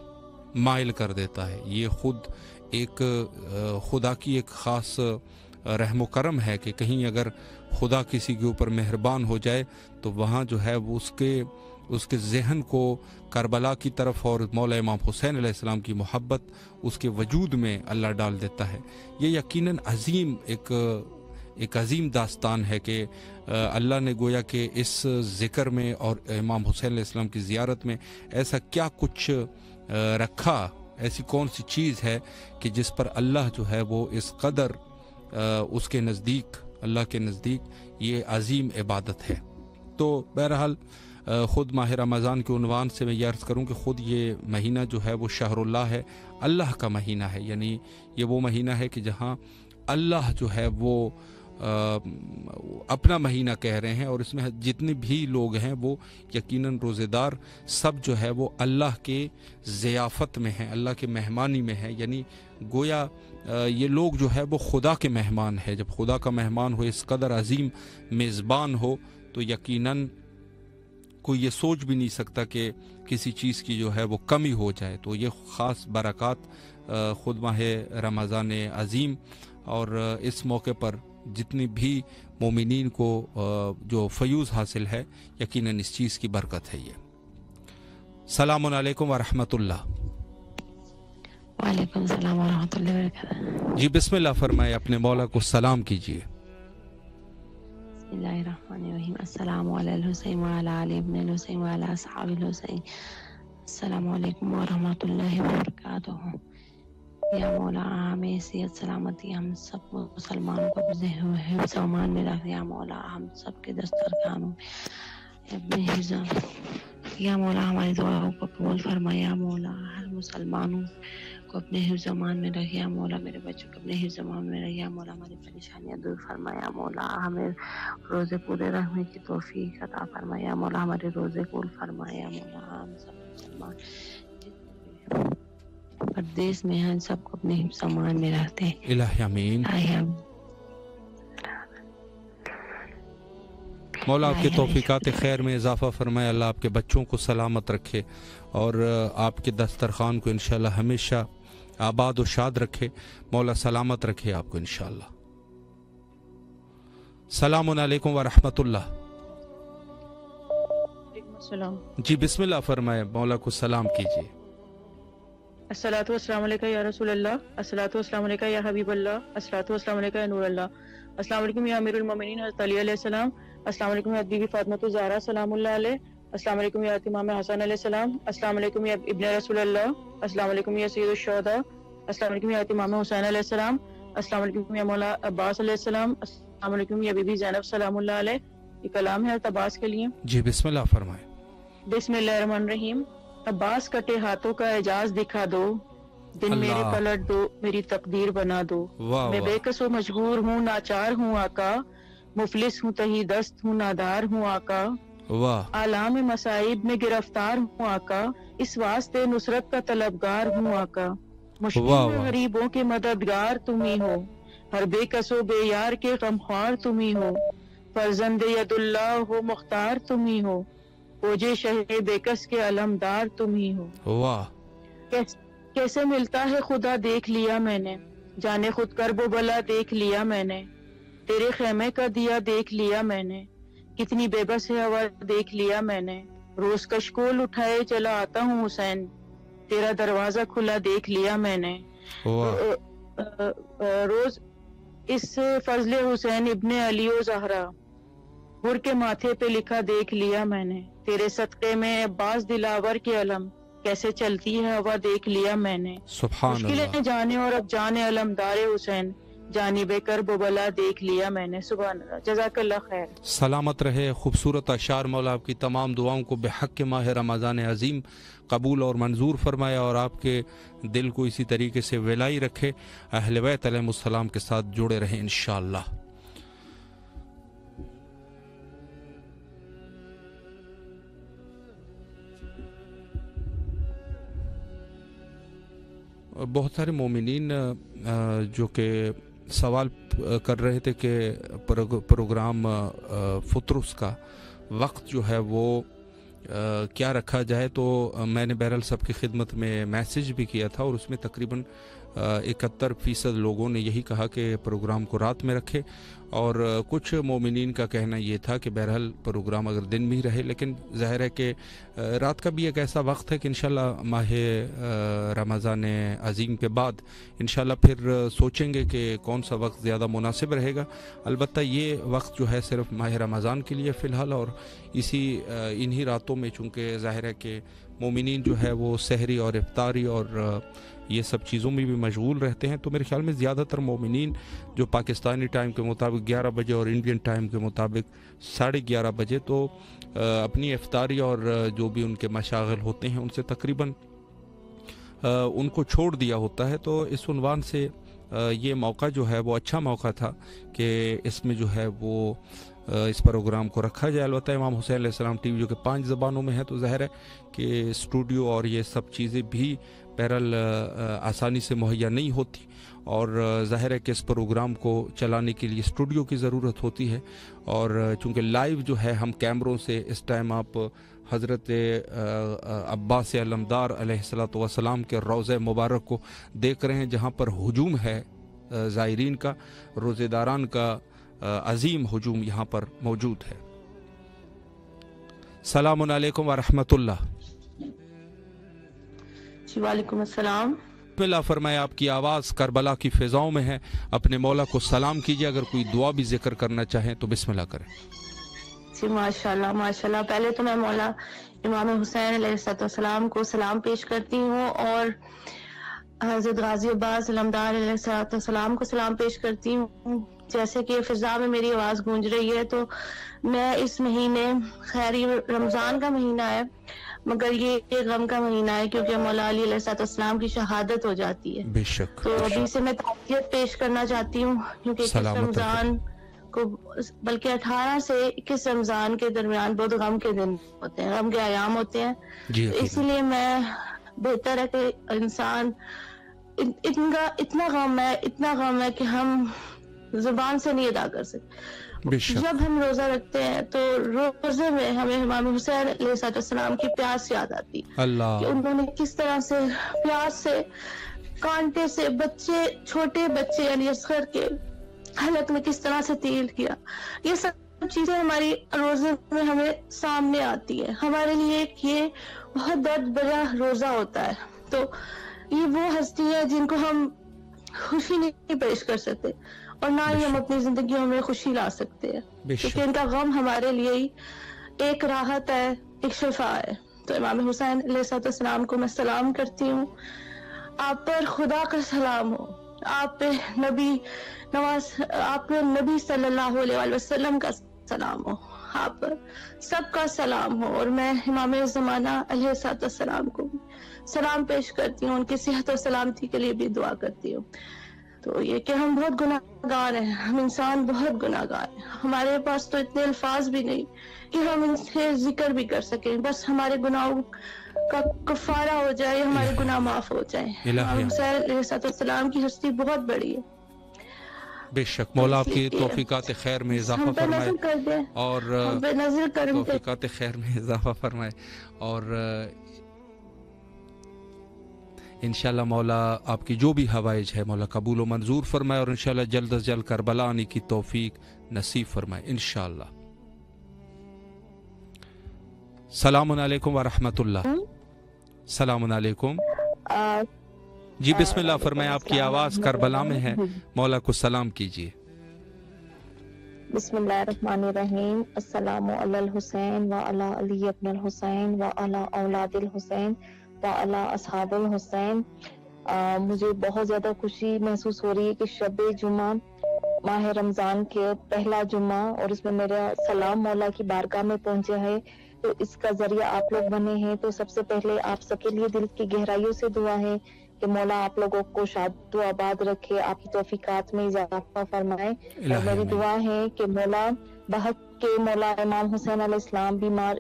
مائل کر دیتا ہے۔ یہ خود ایک خدا کی ایک خاص رحم و کرم ہے کہ کہیں اگر خدا کسی کے اوپر مہربان ہو جائے تو وہاں جو ہے وہ اس کے ذہن کو کربلا کی طرف اور مولا امام حسین علیہ السلام کی محبت اس کے وجود میں اللہ ڈال دیتا ہے۔ یہ یقیناً عظیم ایک عظیم داستان ہے کہ اللہ نے گویا کہ اس ذکر میں اور امام حسین علیہ السلام کی زیارت میں ایسا کیا کچھ رکھا، ایسی کون سی چیز ہے کہ جس پر اللہ جو ہے وہ اس قدر اس کے نزدیک، اللہ کے نزدیک یہ عظیم عبادت ہے۔ تو بہرحال خود ماہ رمضان کے عنوان سے میں یہ عرض کروں کہ خود یہ مہینہ جو ہے وہ شہر اللہ ہے، اللہ کا مہینہ ہے، یعنی یہ وہ مہینہ ہے کہ جہاں اللہ جو ہے وہ اپنا مہینہ کہہ رہے ہیں، اور اس میں جتنے بھی لوگ ہیں وہ یقیناً روزے دار سب جو ہے وہ اللہ کے ضیافت میں ہیں، اللہ کے مہمانی میں ہیں، یعنی گویا یہ لوگ جو ہے وہ خدا کے مہمان ہیں۔ جب خدا کا مہمان ہو، اس قدر عظیم میزبان ہو، تو یقیناً کوئی یہ سوچ بھی نہیں سکتا کہ کسی چیز کی جو ہے وہ کمی ہو جائے۔ تو یہ خاص برکات خود ماہ رمضان عظیم، اور اس موقع پر جتنی بھی مومنین کو جو فیوز حاصل ہے یقیناً اس چیز کی برکت ہے۔ یہ السلام علیکم ورحمۃ اللہ۔ وعلیکم السلام ورحمۃ اللہ وبرکاتہ۔ جی بسم اللہ فرمائے، اپنے مولا کو سلام کیجیے۔ بسم اللہ الرحمن الرحیم۔ السلام علی الحسین وعلی آل ابن الحسین وعلی اصحاب الحسین۔ السلام علیکم ورحمۃ اللہ وبرکاتہ۔ یا مولا ہمیں صحت سلامتی ہم سب مسلمانوں کو حفظ و امان میں رکھ، یا مولا ہم سب کے دسترخوانوں میں اپنے حفظ یا مولا ہماری دعاؤں کو قبول فرما یا مولا، ہر مسلمانوں کو اپنے حفظ امان میں رکھ یا مولا، میرے بچوں کو اپنے حفظ امان میں رکھ یا مولا، ہماری پریشانیاں دور فرما یا مولا، ہمیں روزے پورے رکھنے کی توفیق عطا فرما یا مولا، ہمارے روزے قبول فرما یا مولا، ہم سب مسلمان پردیس میں ہیں سب کو اپنے حفظ امان میں رکھتے ہیں الہی آمین۔ مولا آپ کے توفیقات خیر میں اضافہ فرمائے، اللہ آپ کے بچوں کو سلامت رکھے اور آپ کے دسترخوان کو انشاءاللہ ہمیشہ آباد و شاد رکھے، مولا سلامت رکھے آپ کو انشاءاللہ۔ السلام علیکم ورحمۃ اللہ۔ وعلیکم السلام۔ جی بسم اللہ فرمائے، مولا کو سلام کیجیے۔ الصلاۃ والسلام علیکہ یا رسول اللہ، الصلاۃ والسلام علیکہ یا حبیب اللہ، الصلاۃ والسلام علیکہ یا نور اللہ، السلام علیکم یا امیر المومنین حضرت علی علیہ السلام، السلام علیکم یا بی بی فاطمہ الزہرا سلام اللہ علیہ، السلام علیکم یا امام حسن علیہ السلام، السلام علیکم یا ابن رسول اللہ، السلام علیکم یا سید الشہداء، السلام علیکم یا امام حسین علیہ السلام، السلام علیکم یا مولا عباس علیہ السلام، السلام علیکم یا بی بی زینب سلام اللہ علیہ۔ یہ کلام ہے حضرت عباس کے لیے۔ جی بسم اللہ فرمائے۔ بسم اللہ الرحمن الرحیم۔ عباس کٹے ہاتھوں کا اعجاز دکھا دو، دن میرے پلٹ دو، میری تقدیر بنا دو۔ میں بے کس و مجبور ہوں، ناچار ہوں آقا، مفلس ہوں تہی دست ہوں، نادار ہوں آقا، آلام مصائب میں گرفتار ہوں آقا، اس واسطے نصرت کا طلبگار ہوں آقا، مشکل میں غریبوں کے مددگار تم ہی ہو، ہر بے کس و بے یار کے غمخوار تم ہی ہو، فرزند ید اللہ ہو مختار تم ہی ہو، فوجے شہ بے کس کے علمدار تم ہی ہو۔ کیسے ملتا ہے خدا دیکھ لیا میں نے، جانے خود کرب و بلا دیکھ لیا میں نے، تیرے خیمے کا دیا دیکھ لیا میں نے، کتنی بے بس ہے ہوا دیکھ لیا میں نے، روز کشکول اٹھائے چلا آتا ہوں حسین، تیرا دروازہ کھلا دیکھ لیا میں نے، روز اس فضل حسین ابن علی و زہرا ہر کے ماتھے پہ لکھا دیکھ لیا میں نے، تیرے صدقے میں عباس دلاور کے علم کیسے چلتی ہے ہوا دیکھ لیا میں نے، مشکلیں جانے اور اب جانے علمدار حسین، جانب کرب و بلا دیکھ لیا میں نے۔ سبحان اللہ، جزاک اللہ خیر۔ سلامت رہے۔ خوبصورت اشعار مولا آپ کی تمام دعاؤں کو بحق ماہ رمضان عظیم قبول اور منظور فرمائے اور آپ کے دل کو اسی طریقے سے ولائی رکھے، اہل بیت علیہ السلام کے ساتھ جڑے رہیں انشاءاللہ۔ بہت سارے مومنین جو کہ سوال کر رہے تھے کہ پروگرام فطرس کا وقت جو ہے وہ کیا رکھا جائے، تو میں نے بہرحال سب کی خدمت میں میسیج بھی کیا تھا اور اس میں تقریباً 71% لوگوں نے یہی کہا کہ پروگرام کو رات میں رکھے، اور کچھ مومنین کا کہنا یہ تھا کہ بہرحال پروگرام اگر دن میں ہی رہے، لیکن ظاہر ہے کہ رات کا بھی ایک ایسا وقت ہے کہ انشاءاللہ ماہ رمضان عظیم کے بعد انشاءاللہ پھر سوچیں گے کہ کون سا وقت زیادہ مناسب رہے گا۔ البتہ یہ وقت جو ہے صرف ماہ رمضان کے لیے فی الحال، اور انہی راتوں میں چونکہ ظاہر ہے کہ مومنین جو ہے وہ سحری اور افطاری اور یہ سب چیزوں میں بھی مشغول رہتے ہیں، تو میرے خیال میں زیادہ تر مومنین جو پاکستانی ٹائم کے مطابق 11 بجے اور انڈین ٹائم کے مطابق 11:30 بجے تو اپنی افطاری اور جو بھی ان کے مشاغل ہوتے ہیں ان سے تقریباً ان کو چھوڑ دیا ہوتا ہے، تو اس عنوان سے یہ موقع جو ہے وہ اچھا موقع تھا کہ اس میں جو ہے وہ اس پروگرام کو رکھا جائے۔ البتہ امام حسین علیہ السلام ٹی وی جو کہ 5 زبانوں میں ہے، تو ظاہر ہے کہ اسٹوڈیو اور یہ سب چیزیں بھی بہرحال آسانی سے مہیا نہیں ہوتی، اور ظاہر ہے کہ اس پروگرام کو چلانے کے لیے اسٹوڈیو کی ضرورت ہوتی ہے، اور چونکہ لائیو جو ہے ہم کیمروں سے اس ٹائم آپ حضرت عباس علمدار علیہ السلام کے روضہ مبارک کو دیکھ رہے ہیں، جہاں پر ہجوم ہے زائرین کا، روزہ داران کا عظیم ہجوم یہاں پر موجود ہے۔ السلام علیکم ورحمۃ اللہ۔ جی وعلیکم السلام۔ بسم اللہ فرمائے، آپ کی آواز کربلا کی فضاؤں میں ہے، اپنے مولا کو سلام کیجیے، اگر کوئی دعا بھی ذکر کرنا چاہیں تو بسم اللہ کریں۔ جی ماشاءاللہ ماشاءاللہ، پہلے تو میں مولا امام حسین علیہ السلام کو سلام پیش کرتی ہوں، اور حضرت غازی عباس علمدار علیہ السلام کو سلام پیش کرتی ہوں. جیسے کہ فضا میں میری آواز گونج رہی ہے تو میں اس مہینے خیری رمضان کا مہینہ ہے مگر یہ ایک غم کا مہینہ ہے کیونکہ مولا علی علیہ السلام کی شہادت ہو جاتی ہے. بے شک. تو ابھی سے میں تعزیت پیش کرنا چاہتی ہوں کیونکہ 21 رمضان کو بلکہ 18 سے 21 رمضان کے درمیان بہت غم کے دن ہوتے ہیں, غم کے ایام ہوتے ہیں. اسی لیے میں بہتر ہے کہ انسان اتنا غم ہے کہ ہم زبان سے نہیں ادا کر سکتے. جب ہم روزہ رکھتے ہیں تو روزے میں ہمیں امام حسین علیہ السلام کی پیاس یاد آتی کہ انہوں نے کس طرح سے پیاس سے کانٹے سے چھوٹے بچے یعنی اصغر کے حلق میں کس طرح سے تیل کیا. یہ سب چیزیں ہماری روزے میں ہمیں سامنے آتی ہے. ہمارے لیے یہ بہت درد بھرا روزہ ہوتا ہے. تو یہ وہ ہستی ہے جن کو ہم خوشی نہیں پیش کر سکتے اور نہ ہی ہم اپنی زندگیوں میں خوشی لا سکتے ہیں کیونکہ ان کا غم ہمارے لیے ہی ایک راحت ہے, ایک شفا ہے. تو امام حسین علیہ السلام کو میں سلام کرتی ہوں. آپ پر خدا کا سلام ہو, آپ پہ نبی صلی اللہ علیہ وسلم کا سلام ہو, آپ پر سب کا سلام ہو. اور میں امام زمانہ علیہ السلام کو سلام پیش کرتی ہوں, ان کی صحت و سلامتی کے لیے بھی دعا کرتی ہوں. تو یہ کہ ہم بہت گناہ گار ہیں, ہم انسان بہت گناہ گار ہیں. ہمارے پاس تو اتنے الفاظ بھی نہیں کہ ہم ان سے ذکر بھی کر سکیں. بس ہمارے گناہوں کا کفارہ ہو جائے, ہمارے گناہ معاف ہو جائیں. امام حسین علیہ السلام کی ہستی بہت بڑی ہے. بے شک. مولا آپ کی توفیقات خیر میں اضافہ فرمائے اور توفیقات خیر میں اضافہ فرمائے اور انشاءاللہ مولا آپ کی جو بھی حوائج ہے مولا قبول و منظور فرمائے اور انشاءاللہ جلد از جلد کربلا آنے کی توفیق نصیب فرمائے انشاءاللہ. سلام علیکم ورحمۃ اللہ. سلام علیکم. جی بسم اللہ فرمائے, آپ کی آواز کربلا میں ہے, مولا کو سلام کیجیے. بسم اللہ الرحمن الرحیم. السلام علی الحسین و علی علی ابن الحسین و علی اولاد الحسین وعلی اصحاب الحسین. مجھے بہت زیادہ خوشی محسوس ہو رہی ہے کہ شب جمعہ ماہ رمضان کے پہلا جمعہ اور اس میں میرا سلام مولا کی بارگاہ میں پہنچا ہے. تو اس کا ذریعہ آپ لوگ بنے ہیں. تو سب سے پہلے آپ سب کے لیے دل کی گہرائیوں سے دعا ہے کہ مولا آپ لوگوں کو شاد و آباد رکھے, آپ کی توفیقات میں اضافہ فرمائے. اور میری دعا ہے کہ مولا بحق کے مولا امام حسین علیہ السلام بیمار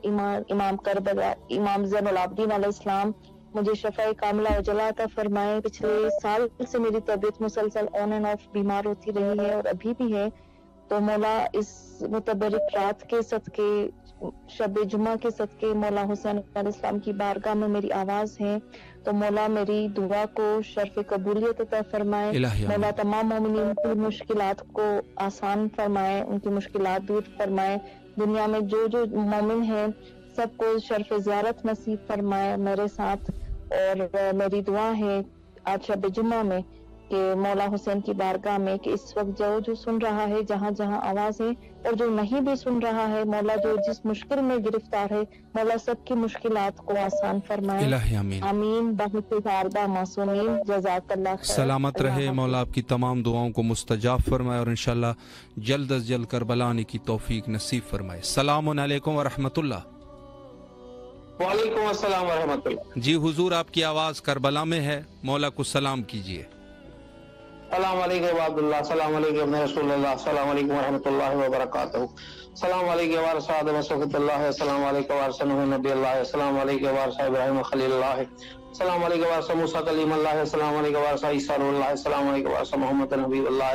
امام کربلا امام زین العابدین علیہ السلام مجھے شفاء کاملہ عجلہ عطا فرمائے. پچھلے سال سے میری طبیعت مسلسل آن اینڈ آف بیمار ہوتی رہی ہے اور ابھی بھی ہے. تو مولا اس متبرک رات کے صدقے شب جمعہ کے صدقے مولا حسین علیہ السلام کی بارگاہ میں میری آواز ہے. تو مولا میری دعا کو شرف قبولیت عطا فرمائے. مولا تمام مومنین کی مشکلات کو آسان فرمائے, ان کی مشکلات دور فرمائے. دنیا میں جو مومن ہیں سب کو شرف زیارت نصیب فرمائے میرے ساتھ. اور میری دعا ہے آج شب جمعہ میں کہ مولا حسین کی بارگاہ میں کہ اس وقت جو سن رہا ہے جہاں جہاں آواز ہے اور جو نہیں بھی سن رہا ہے مولا جو جس مشکل میں گرفتار ہے مولا سب کی مشکلات کو آسان فرمائے. آمین. بہت زیادہ معصومین. جزاک اللہ خیر. سلامت رہے. مولا آپ کی تمام دعاؤں کو مستجاب فرمائے اور انشاءاللہ جلد از جلد کربلا آنے کی توفیق نصیب فرمائے. السلام علیکم ورحمۃ اللہ. وعلیکم السلام ورحمۃ اللہ. جی حضور آپ کی آواز کربلا میں ہے, مولا کو سلام کیجیے. السلام علیکم عبداللہ. السلام علیکم رسول اللہ. السلام علیکم ورحمۃ اللہ وبرکاتہ. السلام علیکم وارث آدم صفوۃ اللہ. السلام علیکم وارث نوح نبی اللہ. السلام علیکم وارث ابراہیم خلیل اللہ. السلام علیکم وارث موسیٰ کلیم اللہ. السلام علیکم وارث عیسیٰ روح اللہ. السلام علیکم وارث محمد نبی اللہ.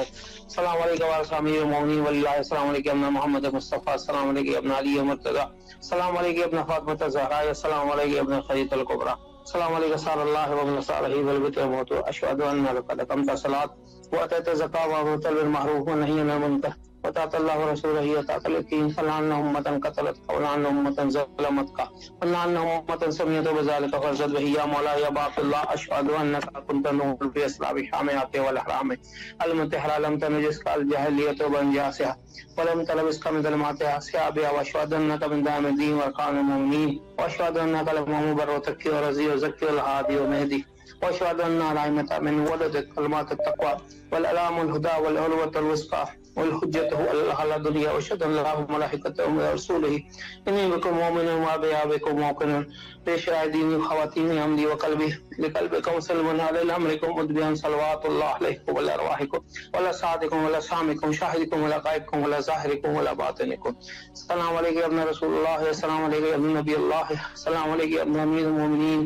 السلام علیکم وارث امیر المومنین ولی اللہ. السلام علیکم ابن محمد مصطفیٰ. السلام علیکم ابن علی مرتضیٰ. السلام علیکم ابن فاطمہ الزہرا. السلام علیکم ابن خدیجہ الکبریٰ. السلام علیکم صلی اللہ وابن صالحہ والبیت الموت. اشهد ان لقد اقمت الصلاۃ واتيت الزکاۃ وامرت بالمعروف ونهيت عن المنکر وطاعت اللہ ورسولہ اطاعت الیقین. فلعن امة قتلت ولعن امة ظلمتك ولعن امة سمعت بذلك فرزت به. یا مولا یا باپ اللہ اشهد انك كنت نور في اصلاب الحامات والاحرام المنتحر لم تنجس الجاهلیت وبنجاسها ولم تلبس من ظلماتها ثيابها. واشهد انك من دام الدين واركان المؤمنين. واشهد انك المحمود والتقي والرزي والزكي والهادي والمهدي. واشهد ان الائمه من ولد كلمات التقوى والالام الهدى والعلوة الوسطى والحجة على الدنيا واشهد ان الله وملائكته ورسوله اني بكم مؤمن وبيا بكم موقن بشهادين خواتيم عمدي وقلبي لقلبكم سلم على امركم مدبيا صلوات الله عليكم ولا ارواحكم ولا سعادكم ولا سامكم شاهدكم ولا غائبكم ولا ظاهركم ولا باطنكم. السلام عليكم يا ابن رسول الله، السلام عليكم يا ابن نبي الله، السلام عليكم يا ابن امير المؤمنين،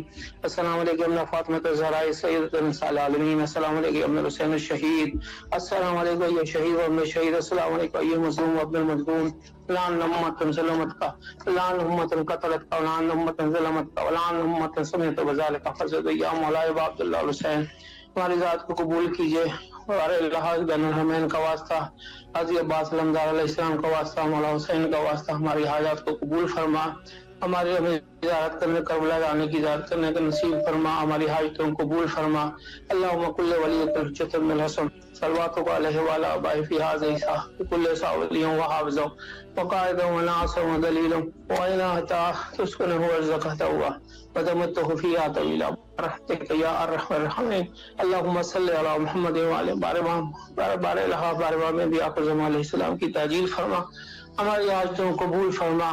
السلام عليكم يا ابن فاطمة الزهراء سيدة نساء العالمين، السلام عليكم يا ابن الحسين الشهيد، السلام عليكم يا شهيد وابن الشهيد، السلام عليكم يا المظلوم وابن المظلوم. لعن أمة ظلمتك، لعن أمة قتلتك، ولعن أمة ظلمتك، ولعن أمة سمعت بذلك فزد يا مولاي عبد اللہ حسین. ہماری ذات کو قبول کیجئے، ہمارے لحاظ بین الحرمین کا واسطہ، حضرت عباس علمدار علیہ السلام کا واسطہ، مولا حسین کا واسطہ ہماری حاجات کو قبول فرما. ہماری ہمیں زیارت کرنے کربلا جانے کی زیارت کرنے کا نصیب فرما، ہماری حاجتوں کو قبول فرما. اللہم کل ولیک الحجۃ بن الحسن صلواتک علیہ وعلی آبائہ فی ھذا عیسیٰ کل ساولی و حافظ وقائد و ناصر و دلیل وعین حتی تسکنہ ورزقہ ودمتہ فیہا طویلا برحمتک یا ارحم الراحمین. اللہم صلی علی محمد وعلی بار الہا بار میں بھی آخر زمان علیہ السلام کی تعجیل فرما. ہماری حاجتوں کو قبول فرما،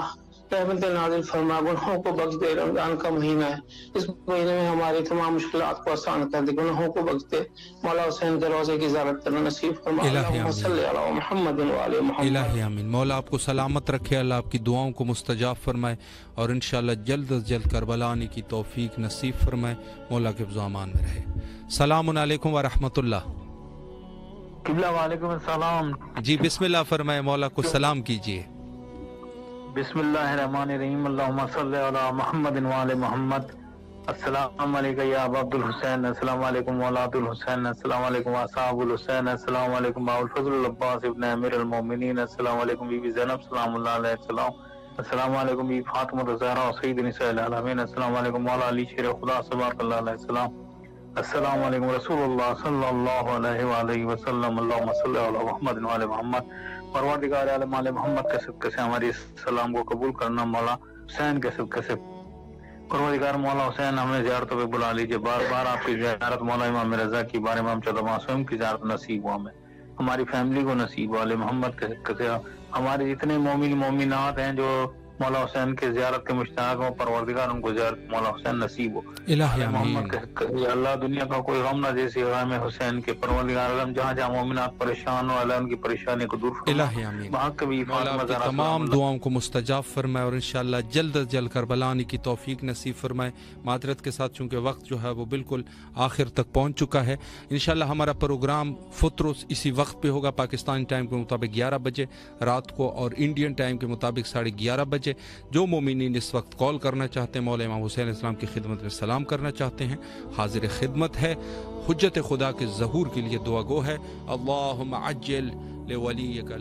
رحمت نازل فرما. گناہوں کو بخش دے، رمضان کا مہینہ ہے، اس مہینے میں ہماری تمام مشکلات کو آسان کر دے، گناہوں کو بخش دے. مولا حسین کے روضے کی زیارت کرنا نصیب فرما. اللہم صلی علی محمد وعلی محمد. الہی آمین. مولا آپ کو سلامت رکھے، اللہ آپ کی دعاؤں کو مستجاب فرمائے اور انشاءاللہ جلد از جلد کربلا آنے کی توفیق نصیب فرمائے. مولا کے حفظ و امان میں رہے. السلام علیکم ورحمۃ اللہ. قبلہ وعلیکم السلام. جی بسم اللہ فرمائے، مولا کو سلام کیجئے. بسم اللہ الرحمن الرحیم. اللہم صلی علی محمد وعلی محمد. السلام علیکم یا ابا عبد الحسین، السلام علیکم اولاد الحسین، السلام علیکم اصحاب الحسین، السلام علیکم ابو الفضل العباس ابن امیر المومنین، السلام علیکم بی بی زینب سلام اللہ علیہ السلام، السلام علیکم بی فاطمہ الزہرا سید نساء العالمین، السلام علیکم مولا علی شیر خدا تبارک اللہ علیہ السلام، السلام علیکم رسول اللہ صلی اللہ علیہ وآلہ وسلم. اللہم صلی علی محمد وعلی محمد. پروردگار عالم علی محمد کے صدقے سے ہماری سلام کو قبول کرنا، مولا حسین کے صدقے سے. پروردگار مولا حسین ہمیں زیارتوں پہ بلا لیجیے، بار بار آپ کی زیارت مولا امام رضا کی، بار امام چودہ معصوم کی زیارت نصیب ہو، ہمیں ہماری فیملی کو نصیب ہو. علی محمد کے صدقے سے ہمارے جتنے مومن مومنات ہیں جو مولا حسین کے زیارت کے مشتاق ہوں، پروردگار ان کو زیارت مولا حسین نصیب ہو. الہی محمد کے اللہ دنیا کا کوئی غم نہ جیسی غم حسین کے. پروردگار عالم جہاں جہاں مومنات پریشان ہو، اللہ ان کی پریشانی کو دور فرما. الہی آمین. مولا آپ کی تمام دعاؤں کو مستجاب فرمائے اور انشاءاللہ جلد از جلد کربلا آنے کی توفیق نصیب فرمائے. معذرت کے ساتھ چونکہ وقت جو ہے وہ بالکل آخر تک پہنچ چکا ہے. انشاءاللہ ہمارا پروگرام فطرس اسی وقت پہ ہوگا، پاکستانی ٹائم کے مطابق 11 بجے رات کو اور انڈین ٹائم کے مطابق 11:30 بجے. جو مومنین اس وقت کال کرنا چاہتے ہیں، مولا امام حسین علیہ السلام کی خدمت میں سلام کرنا چاہتے ہیں، حاضر خدمت ہے. حجت خدا کے ظہور کے لیے دعا گو ہے. اللہم عجل لولیک